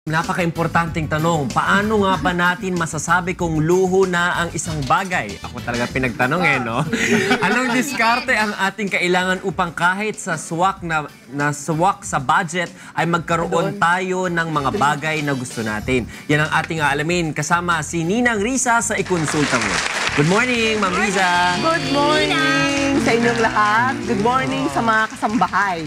Napaka-importanting tanong, paano nga ba natin masasabi kung luho na ang isang bagay? Ako talaga pinagtanong no? Anong diskarte ang ating kailangan upang kahit sa swak swak sa budget ay magkaroon tayo ng mga bagay na gusto natin? Yan ang ating aalamin kasama si Ninang Risa sa ikonsulta mo. Good morning, Ma'am Riza. Good morning sa inyong lahat. Good morning sa mga kasambahay.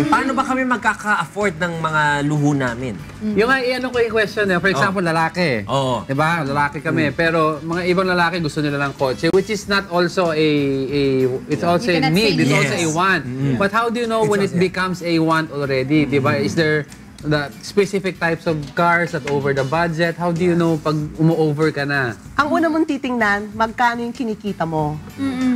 Paano ba kami magkaka-afford ng mga luho namin? Yung ano ko yung question for example, lalaki. Oo. Diba? Lalaki kami. Pero mga ibang lalaki gusto nila ng kotse, which is not also it's also a need. It's also a want. But how do you know when it becomes a want already? Diba? Is there the specific types of cars that over the budget? How do you know pag umo-over ka na? Ang una mong titingnan, magkano yung kinikita mo.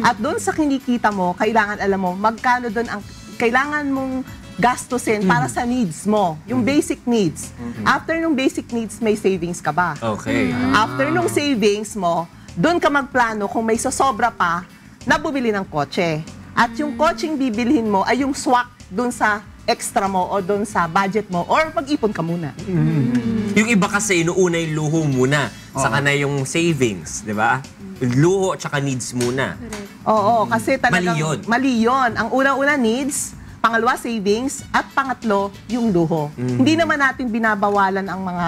At doon sa kinikita mo, kailangan alam mo, magkano doon ang kailangan mong gastusin para sa needs mo. Yung basic needs. After nung basic needs, may savings ka ba? Okay. After nung savings mo, doon ka magplano kung may sosobra pa na bumili ng kotse. At yung kotseng bibilhin mo ay yung swak doon sa extra mo o doon sa budget mo or mag-ipon ka muna. Yung iba kasi inuuna yung luho muna, saka na yung savings, di ba? Luho at saka needs muna. Oo, kasi talagang Mali yun. mali yun. Ang unang-una needs, pangalawa savings, at pangatlo yung luho. Hindi naman natin binabawalan ang mga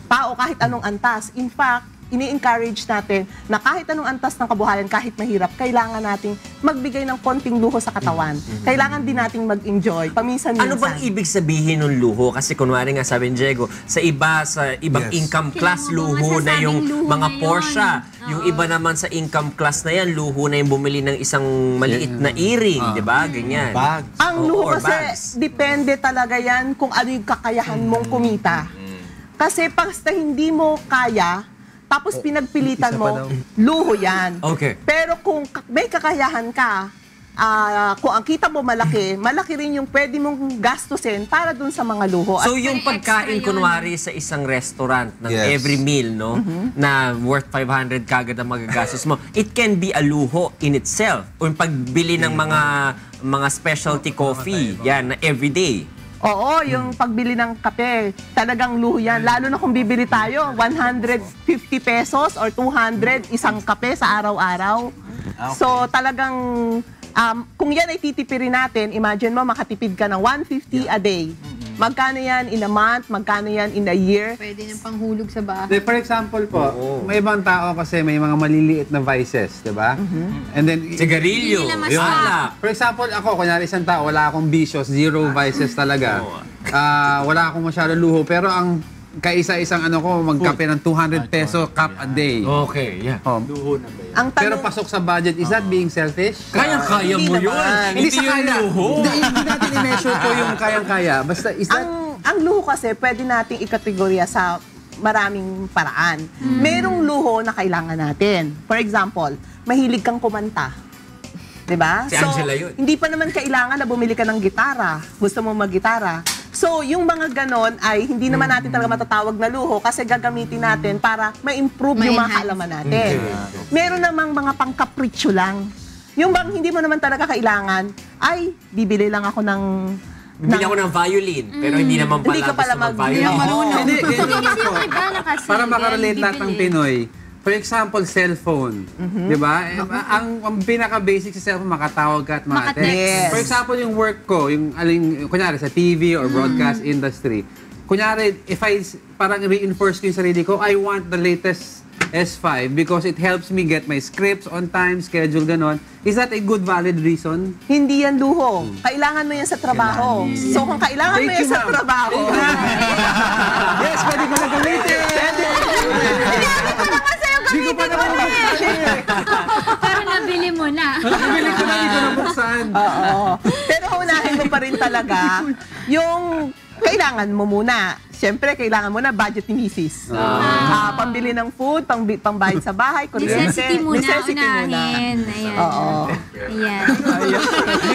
tao kahit anong antas. In fact, ini-encourage natin na kahit anong antas ng kabuhayan, kahit mahirap, kailangan nating magbigay ng konting luho sa katawan. Kailangan din nating mag-enjoy, paminsan-minsan. Ano bang ibig sabihin ng luho? Kasi kunwari nga sabi ni Diego, sa ibang income class, luho na yung mga Porsche. Yung iba naman sa income class na yan, luho na yung bumili ng isang maliit na earring, di ba? Ganyan. Ang luho Or kasi, bags. depende talaga yan kung ano yung kakayahan mong kumita. Kasi basta hindi mo kaya, tapos pinagpilitan mo, luho yan. Okay. Pero kung may kakayahan ka, kung ang kita mo malaki, malaki rin yung pwede mong gastusin para dun sa mga luho. So yung pagkain kunwari sa isang restaurant ng every meal, no, na worth 500 kagad ang magagastos mo, it can be a luho in itself. O yung pagbili ng mga specialty coffee, yan, na everyday. Oo, yung pagbili ng kape, talagang luho yan. Lalo na kung bibili tayo, 150 pesos or 200 isang kape sa araw-araw. So talagang, kung yan ay titipirin natin, imagine mo makatipid ka ng 150 a day. Magkano yan in a month? Magkano yan in a year? Pwede nang panghulog sa bahay. For example po, may ibang tao kasi may mga maliliit na vices, di ba? And then, Sigarilyo, yung alak. for example, ako, kunyari isang tao, wala akong bisyos, zero vices talaga. Wala akong masyado luho, pero ang kaisa-isang ano ko, magkape ng 200 peso cup a day. Okay, yeah. Ang Pero tanong, pasok sa budget, is that being selfish? Kaya-kaya mo Hindi yun. naman. Hindi sa yung kaya. luho. Hindi natin i-measure ko yung kayang-kaya. Basta, is that... ang luho kasi pwede nating ikategorya sa maraming paraan. Merong luho na kailangan natin. For example, mahilig kang kumanta. Diba? Si Angela yun. Hindi pa naman kailangan na bumili ka ng gitara. Gusto mo mag-gitara. So, yung mga ganon ay hindi naman natin talaga matatawag na luho kasi gagamitin natin para ma-improve yung mga kaalaman natin. Meron namang mga pangkapritsyo lang. Yung bang hindi mo naman talaga kailangan, ay, bibili lang ako ng... Bili ako ng violin, pero hindi naman pala Hindi ka pala gusto mag-violin. Hindi, ganyan po. Iba na kasi. Para makarelate lahat ng Pinoy. For example, cellphone. Di ba? Ang pinaka-basic sa cellphone, makatawag ka at Makatext. Yes. For example, yung work ko, kunyari sa TV or broadcast industry, kunyari, if I parang reinforce ko yung sarili ko, I want the latest S5 because it helps me get my scripts on time, schedule, ganon. Is that a good, valid reason? Hindi yan luho. Kailangan mo yan sa trabaho. So kung kailangan mo yan sa trabaho, Yes, pwede ko na gamitin! Hindi ko pa naman Pero nabili mo na. Nabili ko na, hindi ko nabuksan. oo. Pero unahin mo pa rin talaga yung kailangan mo muna. Siyempre, kailangan mo na budget ni misis. Pambili ng food, pambayad sa bahay, kuryente. Necessity muna, unahin. Ayan. Oo. Ayan.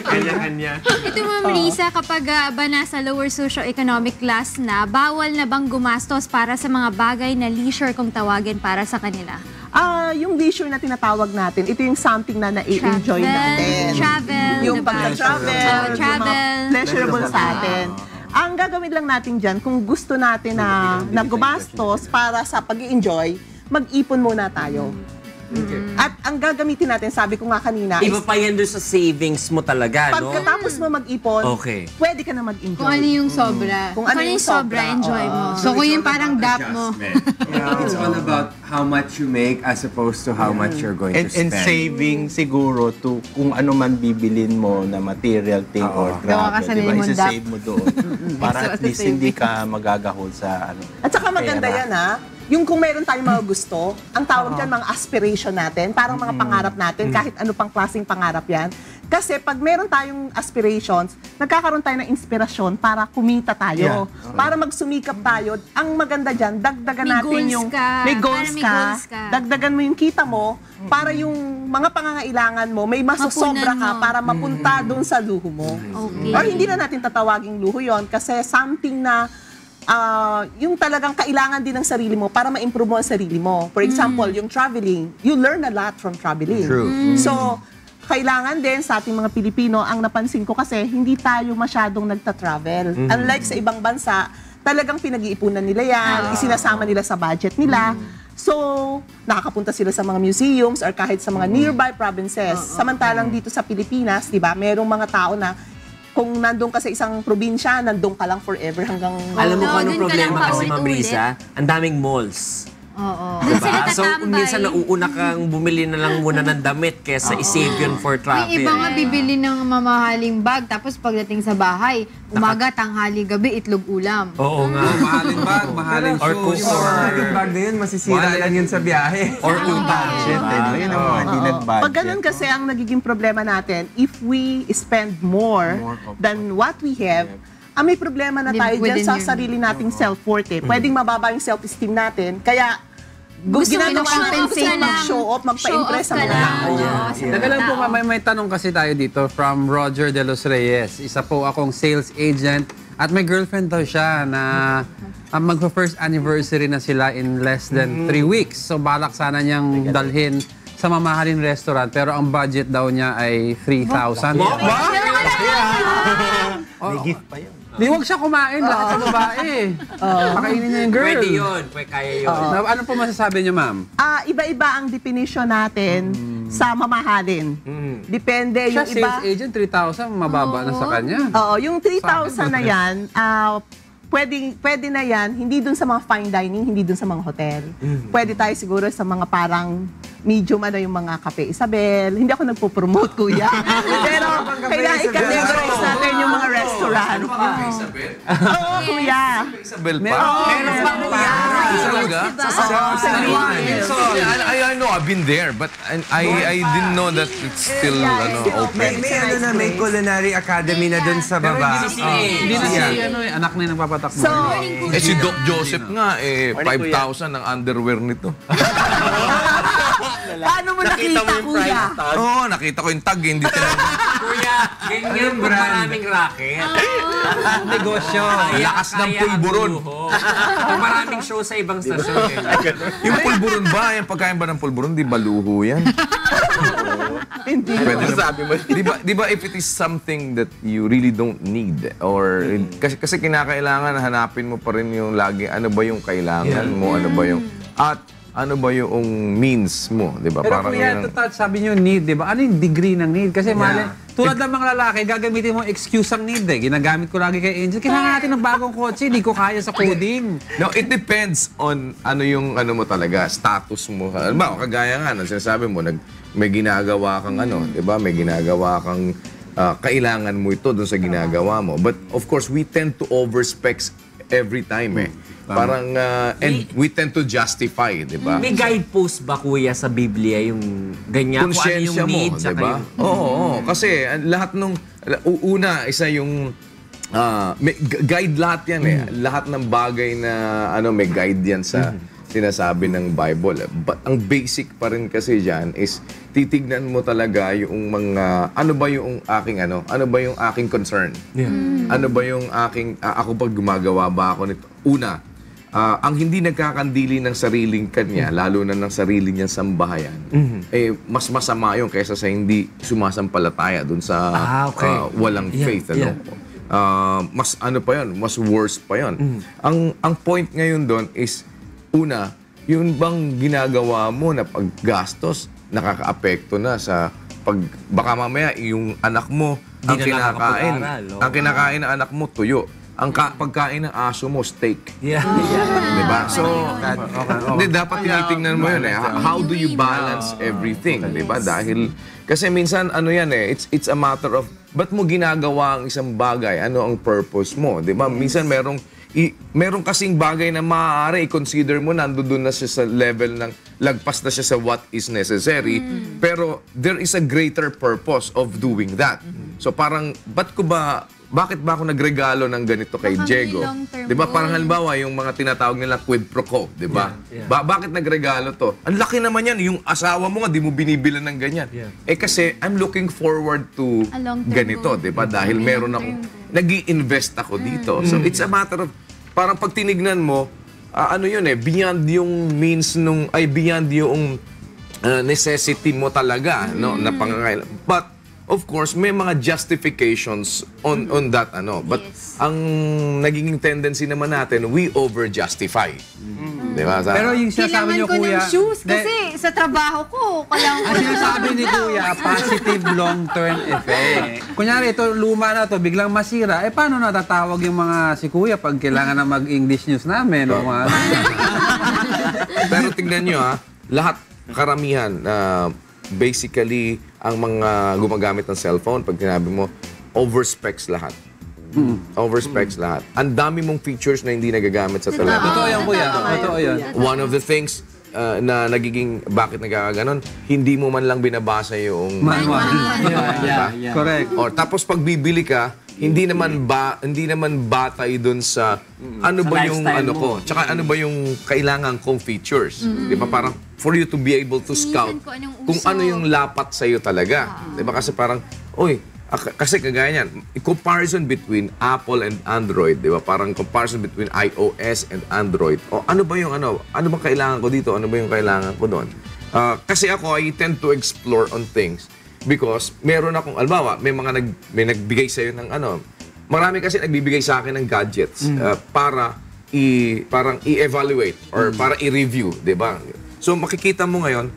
Kanya-kanya. Ito, Ma'am Risa, kapag ba nasa lower socio-economic class na, bawal na bang gumastos para sa mga bagay na leisure kung tawagin para sa kanila? Yung leisure na tinatawag natin, ito yung something na na-enjoy natin. Travel. Yung diba? pagka-travel, yung mga Travel. pleasurable sa atin. Ang gagawin lang natin dyan, kung gusto natin na gumastos para sa pag-i-enjoy, mag-ipon muna tayo. At ang gagamitin natin, sabi ko nga kanina, Iba pa yan doon sa savings mo talaga, no? pagkatapos mo mag-ipon, Okay. pwede ka na mag-enjoy. Kung ano yung sobra. Kung ano yung sobra, enjoy mo. So, kung yung parang DAP mo. It's all about how much you make as opposed to how much you're going to And spend. saving siguro to kung ano man bibilin mo na material thing or Gawa ka sa travel, diba? lemon Isa-save mo doon. Para at least hindi ka magagahol sa ano. At saka maganda pera. yan yung kung meron tayong mga gusto, ang tawag dyan mga aspiration natin, parang mga pangarap natin, kahit ano pang klaseng pangarap yan. Kasi pag meron tayong aspirations, nagkakaroon tayo ng inspirasyon para kumita tayo. Para magsumikap tayo. Ang maganda dyan, dagdagan May natin goals yung... ka. May Para goals may ka. goals ka. Dagdagan mo yung kita mo para yung mga pangangailangan mo, may masosobra Mapunan ka mo. para mapunta doon sa luho mo. Okay. Or hindi na natin tatawaging luho yon kasi something na yung talagang kailangan din ng sarili mo para ma-improve mo ang sarili mo. For example, yung traveling, you learn a lot from traveling. True. So, kailangan din sa ating mga Pilipino, ang napansin ko kasi hindi tayo masyadong nagta-travel. Unlike sa ibang bansa, talagang pinag-iipunan nila yan, isinasama nila sa budget nila. So, nakakapunta sila sa mga museums or kahit sa mga nearby provinces. Samantalang dito sa Pilipinas, di ba, merong mga tao na kung nandun ka sa isang probinsya, nandun ka lang forever hanggang... Alam mo kung Oo, anong dun ka problema lang kasi, Ma'am paulit-ulit. Risa? Ang daming malls. Oo. Doon sila Diba? So, tatambay. minsan nauuna kang bumili na lang muna ng damit kesa isave yun for travel. May iba nga bibili ng mamahaling bag, tapos pagdating sa bahay, umaga, tanghali, gabi, itlog ulam. Oo nga. Mahaling bag, mahaling Or shoes. Yung bag na yun, masisira lang yun sa biyahe. Or utang. Budget, yun ang mga hindi nag-budget. Pag ganun kasi ang nagiging problema natin, if we spend more than what we have, may problema na Live tayo dyan within sa your- sarili nating self-worth. Pwedeng mababa yung self-esteem natin. Kaya, Gusto mo ginagawa na natin show off mag-show off, magpa-impress sa mga tao. Teka lang po, may tanong kasi tayo dito from Roger De Los Reyes. Isa po akong sales agent at may girlfriend daw siya na magpa-first anniversary na sila in less than 3 weeks. So balak sana niyang dalhin sa mamahaling restaurant pero ang budget daw niya ay 3,000. May gift pa yun. Di wag siya kumain, lahat sa babae. Pakainin niya yung girl. Pwede yun. Pwede kaya yun. Ano po masasabi niyo, ma'am? Iba-iba ang definition natin sa mamahalin. Depende Siya yung iba. sales agent, 3,000, mababa na sa kanya. Oo, yung 3,000 na yan, pwede na yan, hindi dun sa mga fine dining, hindi dun sa mga hotel. Pwede tayo siguro sa mga parang medium yung mga Cafe Isabel. Hindi ako nagpo-promote, kuya. Pero kailangan i-categorize natin yung mga restaurant. Oo, kuya. Isabel pa. Meron pa kuya. Talaga? So, I know, I've been there, but I didn't know that it's still open. May culinary academy na dun sa baba. Hindi na si anak na yung nagpapatakbo. So, Eh si Doc Joseph nga, 5,000 ang underwear nito. paano mo nakita, kuya? Oo, nakita ko yung tag, hindi talaga. Kuya, ganyan po maraming racket. negosyo. Lakas ng pulburon. Pag maraming show sa ibang stasyon. Yung pulburon ba, yung pagkain ba ng pulburon, di ba luho yan? Hindi. Pwede na. Di ba if it is something that you really don't need or kasi kinakailangan hanapin mo pa rin yung lagi ano ba yung kailangan mo, ano ba yung at ano ba yung means mo, di ba? Pero kuya, sabi niyo need, di ba? Ano yung degree ng need? Kasi tulad ng mga lalaki, gagamitin mo excuse ang need Ginagamit ko lagi kay Angel. Kailangan natin ng bagong kotse, hindi ko kaya sa coding. No, it depends on ano yung ano mo talaga, status mo. Ano ba, kagaya nga, sinasabi mo, may ginagawa kang di ba? May ginagawa kang kailangan mo ito doon sa ginagawa mo. But of course, we tend to overspec every time Parang, and we tend to justify, di ba? May guidepost ba kuya sa Biblia yung ganyan? Kung ano yung need mo, sa di ba? Oo, kasi lahat nung, isa yung, may guide lahat yan Lahat ng bagay na, may guide yan sa sinasabi ng Bible. But ang basic pa rin kasi dyan is, titignan mo talaga yung mga, ano ba yung aking concern? Ano ba yung aking, ako pag gumagawa ba ako nito? Una, ang hindi nagkakandili ng sariling kanya, lalo na ng sarili niyang sambahayan, mas masama yun kaysa sa hindi sumasampalataya dun sa walang faith. mas ano pa yun, mas worse pa yun. Ang point ngayon doon is, una, yun bang ginagawa mo na paggastos, nakaka-apekto na sa baka mamaya yung anak mo, ang Hindi na kinakain, nakakapag-aral, oh. ang kinakain ng anak mo, tuyo. Ang pagkain ng aso mo, steak. Yeah. Diba? So, hindi, dapat tinitingnan mo yun eh. How do you balance everything? Diba? Dahil, kasi minsan, ano yan eh, it's a matter of, ba't mo ginagawa ang isang bagay? Ano ang purpose mo? Diba? Minsan meron kasing bagay na maaari i-consider mo nandoon na siya sa level ng lagpas na siya sa what is necessary. Pero there is a greater purpose of doing that. So parang, bakit ba ako nagregalo ng ganito kay Baka may Diego? long-term 'Di ba? Parang goal. halimbawa yung mga tinatawag nila quid pro quo, 'di ba? Bakit nagregalo to? Ang laki naman yan, yung asawa mo nga di mo binibilan ng ganyan. Eh kasi I'm looking forward to A long-term ganito, goal. 'di ba? Dahil meron ako nag-i-invest ako dito. So it's a matter of parang pag tinignan mo, ano yun eh, beyond yung means beyond yung necessity mo talaga, no, na pangangailangan. But of course, may mga justifications on that But Yes. ang naging tendency naman natin, we over-justify. Di ba? Pero yung sinasabi Kailangan niyo, ko Kuya... ng shoes kasi sa trabaho ko, kailangan ko Ang sinasabi ni Kuya, positive long-term effect. Kunyari, ito luma na to, biglang masira, paano natatawag yung mga si Kuya pag kailangan na mag-English news namin? O mga... Pero tingnan nyo lahat, karamihan, basically, ang mga gumagamit ng cellphone, pag sinabi mo, over-specs lahat. Over-specs lahat. Ang dami mong features na hindi nagagamit sa telephone. Totoo yan, Kuya. Totoo yan. One of the things na nagiging, bakit nagkakaganon, hindi mo man lang binabasa yung Manual. Diba? Correct. Or tapos pag bibili ka, hindi naman batay doon sa ano Sa ba yung lifestyle ano mo. ko, tsaka ano ba yung kailangan kong features. 'Di ba? Parang for you to be able to scout ko anong kung uso. ano yung lapat sa iyo talaga. 'Di ba? Kasi parang kasi kagaya niyan, comparison between Apple and Android, 'di ba? Parang comparison between iOS and Android. O ano ba yung ano bang kailangan ko dito? Ano ba yung kailangan ko doon? Kasi ako, I tend to explore on things because meron akong, albawa, may nagbigay sa'yo ng marami kasi nagbibigay sa akin ng gadgets para parang i-evaluate or para i-review, di ba? So makikita mo ngayon,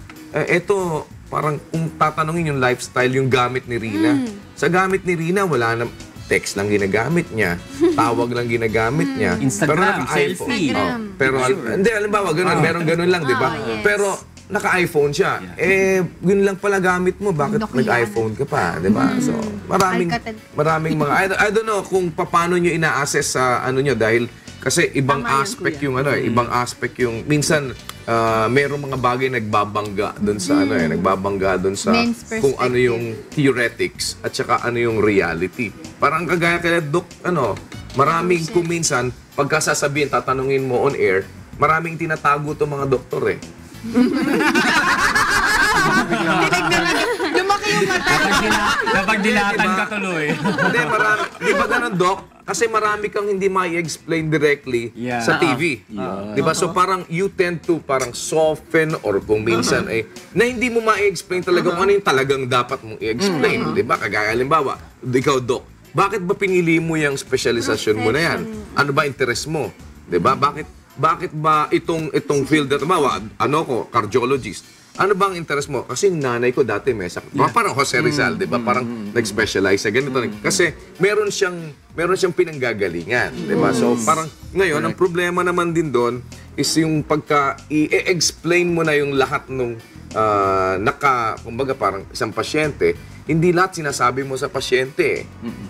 ito parang kung tatanungin yung lifestyle, yung gamit ni Rina. Sa gamit ni Rina, wala na, text lang ginagamit niya, tawag lang ginagamit niya. Instagram, naka-iPhone. selfie. Pero hindi, halimbawa, meron ganun lang, di ba? yes. Pero naka-iPhone siya. Yun lang pala gamit mo. Bakit Nokia. nag-iPhone ka pa? Di ba? So, maraming mga... I don't know kung paano nyo ina-assess sa ano nyo dahil kasi ibang Tama yun, aspect Kuya. yung ibang aspect yung... Minsan, merong mga bagay nagbabangga doon sa nagbabangga doon sa Men's kung ano perspective. yung theoretics at saka ano yung reality. Parang kagaya kaya Doc, maraming kuminsan, pagkasasabihin, tatanungin mo on air, maraming tinatago to mga doktor eh. Lumaki yung mata. Kapag dilatan ka tuloy. Hindi, marami. Di ba ganun, Doc? Kasi marami kang hindi ma-explain directly Yeah. sa TV. Di ba? So parang you tend to parang soften or kung minsan na hindi mo ma-explain talaga kung ano yung talagang dapat mong i-explain. Di ba? Kagaya halimbawa, ikaw, Doc, bakit ba pinili mo yung specialization mo na yan? Ano ba interest mo? Di ba? Bakit ba itong field na tumawa, cardiologist? Ano bang interest mo? Kasi yung nanay ko dati may sakit. Parang Jose Rizal, di ba? Parang nag-specialize sa ganito. Kasi meron siyang pinanggagalingan, di ba? So parang ngayon, ang problema naman din doon is yung pagka i-explain mo na yung lahat nung kumbaga parang isang pasyente, hindi lahat sinasabi mo sa pasyente.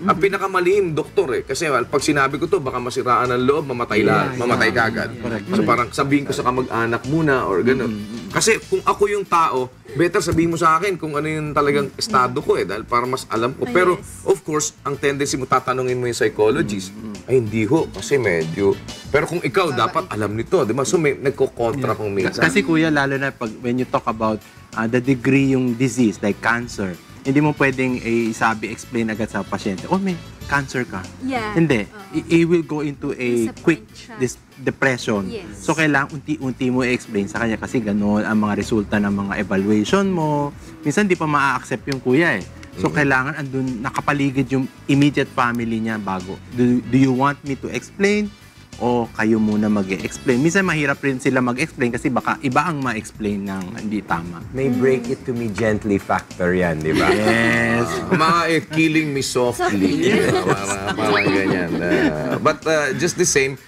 Ang pinakamalihim, doktor Kasi pag sinabi ko to, baka masiraan ang loob, mamatay ka agad. So parang sabihin ko sa kamag-anak muna or gano'n. Kasi kung ako yung tao, better sabihin mo sa akin kung ano yung talagang estado ko dahil para mas alam ko. Pero of course, ang tendency mo, tatanungin mo yung psychologist, ay hindi ho, kasi medyo... Pero kung ikaw, dapat alam nito, di ba? So may nagko-kontra kung minsan. Kasi kuya, lalo na when you talk about the degree yung disease, like cancer, hindi mo pwedeng explain agad sa pasyente, may cancer ka. Yeah. Hindi. It will go into a Disappoint quick siya. depression. Yes. So, kailangan unti-unti mo i-explain sa kanya kasi gano'n ang mga resulta ng mga evaluation mo. Minsan, di pa maa-accept yung kuya So, kailangan andun nakapaligid yung immediate family niya bago. Do you want me to explain? O kayo muna mag-explain. Minsan mahirap rin sila mag-explain kasi baka iba ang ma-explain ng hindi tama. May break it to me gently factor yan, di ba? Yes. Killing me softly. Parang ganyan. But just the same,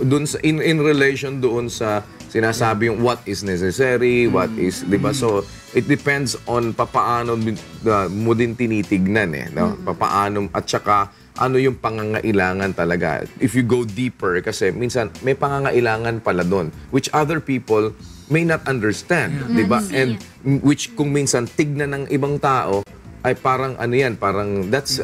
dun sa, in relation doon sa sinasabi yung what is necessary, what is, di ba? So, it depends on papaano mo din tinitignan no? Papaano, at saka ano yung pangangailangan talaga. If you go deeper, kasi minsan may pangangailangan pala doon, which other people may not understand, di ba? And which kung minsan tignan ng ibang tao, ay parang ano yan, parang that's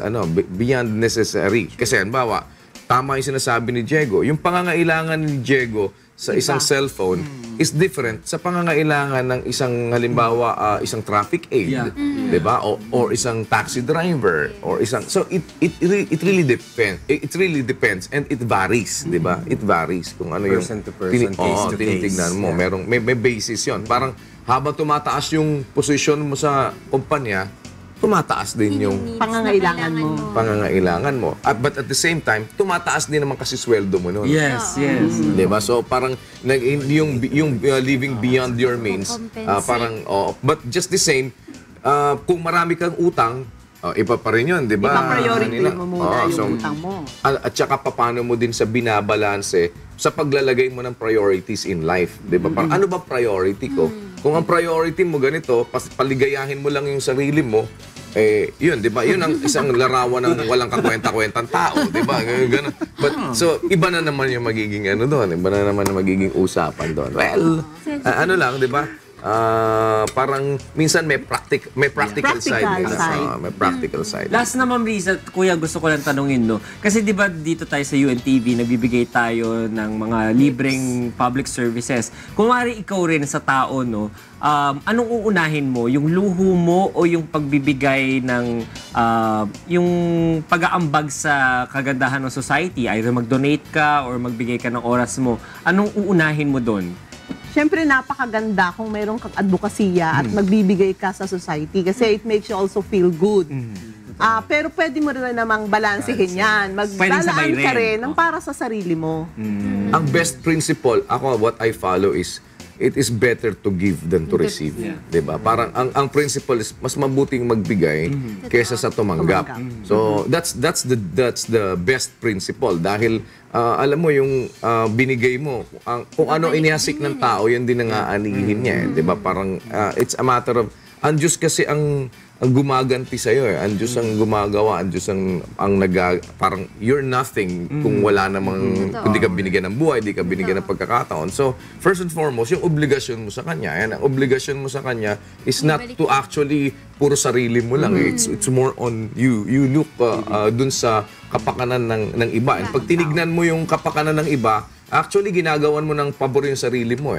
beyond necessary. Kasi halimbawa, tama yung sinasabi ni Diego, yung pangangailangan ni Diego sa isang cellphone is different sa pangangailangan ng isang halimbawa isang traffic aid, 'di ba? Or isang taxi driver or isang it really depends. It really depends and it varies, 'di ba? It varies kung ano Person to person, case to case. tinitingnan mo. Merong may basis 'yon. Parang habang tumataas yung position mo sa kumpanya, tumataas din yung pangangailangan mo. But at the same time, tumataas din naman kasi sweldo mo noon. Yes. Diba? So parang yung living beyond your means, parang but just the same, kung marami kang utang, iba pa rin yun, di ba? Ipa-priority mo muna yung utang mo. At saka paano mo din sa binabalanse sa paglalagay mo ng priorities in life, di ba? Parang ano ba priority ko? Kung ang priority mo ganito, paligayahin mo lang yung sarili mo, yun, di ba? Yun ang isang larawan ng walang kakwenta-kwentang tao, di ba? Ganun. But, so, iba na naman yung magiging doon. Iba na naman yung magiging usapan doon. Well, lang, di ba? Parang minsan may practical side. May practical side. Last na, Ma'am Riza, Kuya, gusto ko lang tanungin, no? Kasi di ba dito tayo sa UNTV, nagbibigay tayo ng mga libreng public services. Kung maaari ikaw rin sa tao, no? Anong uunahin mo? Yung luho mo o yung pagbibigay ng yung pag-aambag sa kagandahan ng society? Either mag-donate ka or magbigay ka ng oras mo. Anong uunahin mo doon? Siyempre, napakaganda kung mayroong kang advokasya at magbibigay ka sa society kasi it makes you also feel good. Pero pwede mo rin namang balansehin yan. Maglalaan ka rin ng para sa sarili mo. Ang best principle, what I follow is, it is better to give than to receive. Diba? Parang ang principle is mas mabuting magbigay kaysa sa tumanggap. So that's the best principle dahil alam mo yung binigay mo, kung ano inihasik ng tao, yan din ang aanihin niya. Diba? Parang it's a matter of, ang Diyos kasi ang gumaganti sa'yo ang Diyos ang gumagawa, ang Diyos ang parang you're nothing kung wala namang, kung di ka binigyan ng buhay, di ka binigyan ng pagkakataon. So, first and foremost, yung obligasyon mo sa Kanya, ang obligasyon mo sa Kanya is not to actually puro sarili mo lang. It's more on you. You look dun sa kapakanan ng iba. And pag tinignan mo yung kapakanan ng iba, actually ginagawan mo ng pabor yung sarili mo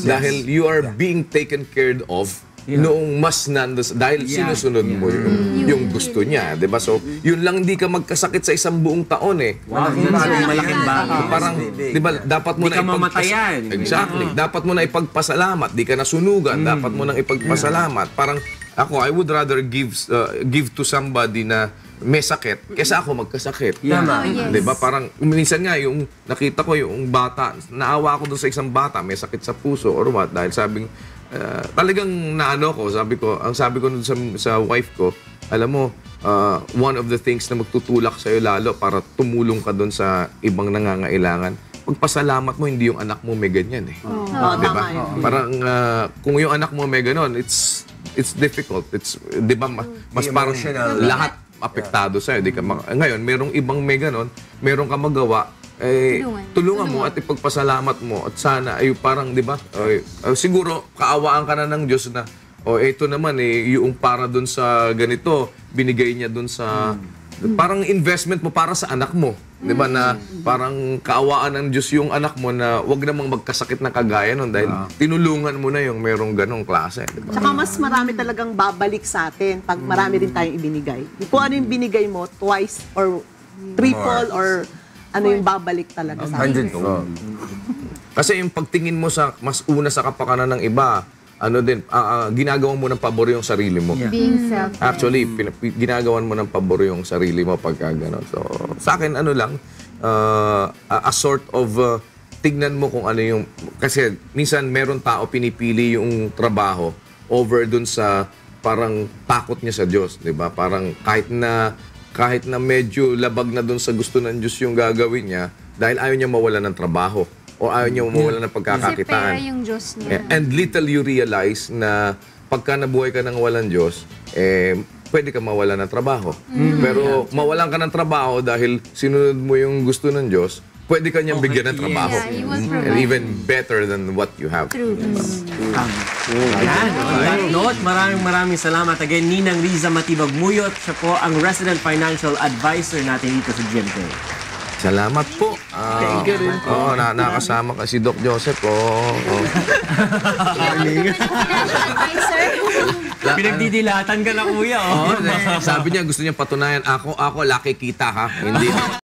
Dahil you are being taken care of noong mas dahil sinusunod mo yung gusto niya, 'di ba? So, yun lang hindi ka magkasakit sa isang buong taon Malaking bagay. Parang 'di ba, dapat mo Di ka mamatayan. Exactly. Dapat mo na ipagpasalamat, di ka nasunugan, dapat mo nang ipagpasalamat. Parang ako, I would rather give to somebody na may sakit kaysa ako magkasakit. Di ba? Parang minsan nga yung nakita ko yung bata, naawa ako doon sa isang bata, may sakit sa puso or what, dahil sabing talagang sabi ko nun sa wife ko, alam mo, one of the things na magtutulak sa'yo lalo para tumulong ka doon sa ibang nangangailangan, pagpasalamat mo, hindi yung anak mo may ganyan diba? Parang kung yung anak mo may ganon, it's difficult. It's, diba, mas parang lahat apektado sa'yo. Ngayon, merong ibang may ganon, merong ka magawa, tulungan mo at ipagpasalamat mo at sana ay parang, di ba, siguro kaawaan ka na ng Diyos na ito naman yung para dun sa ganito binigay niya dun sa parang investment mo para sa anak mo, di ba, na parang kaawaan ng Diyos yung anak mo na wag namang magkasakit na kagaya nun dahil tinulungan mo na yung merong ganong klase, di ba? Tsaka mas marami talagang babalik sa atin pag marami rin tayong ibinigay. Kung ano yung binigay mo, twice or triple or ano yung babalik talaga sa atin. Kasi yung pagtingin mo sa mas una sa kapakanan ng iba, ginagawan mo ng pabor yung sarili mo. Being self. Actually, ginagawan mo ng pabor yung sarili mo pagka gano'n. So, sa akin, a sort of, tignan mo kung ano yung, kasi minsan meron tao pinipili yung trabaho over dun sa parang takot niya sa Diyos, di ba? Parang kahit na medyo labag na dun sa gusto ng Diyos yung gagawin niya, dahil ayaw niya mawala ng trabaho o ayaw niya mawala ng Kasi pagkakakitaan. pera yung Diyos niya. And little you realize na pagka nabuhay ka ng walang Diyos, pwede ka mawala ng trabaho. Pero mawalan ka ng trabaho dahil sinunod mo yung gusto ng Diyos, pwede ka niyang bigyan ng trabaho. Yeah, He will And provide. even better than what you have. True. Yan. On that note, maraming salamat. Again, Ninang Riza Matibag Muyot. Siya po ang Resident Financial Advisor natin dito sa GMK. Salamat po. Thank you rin po. Nakasama ka si Doc Joseph. Pinagdidilatan ka na, kuya. Sabi niya, gusto niya patunayan, ako, laki kita ha. Hindi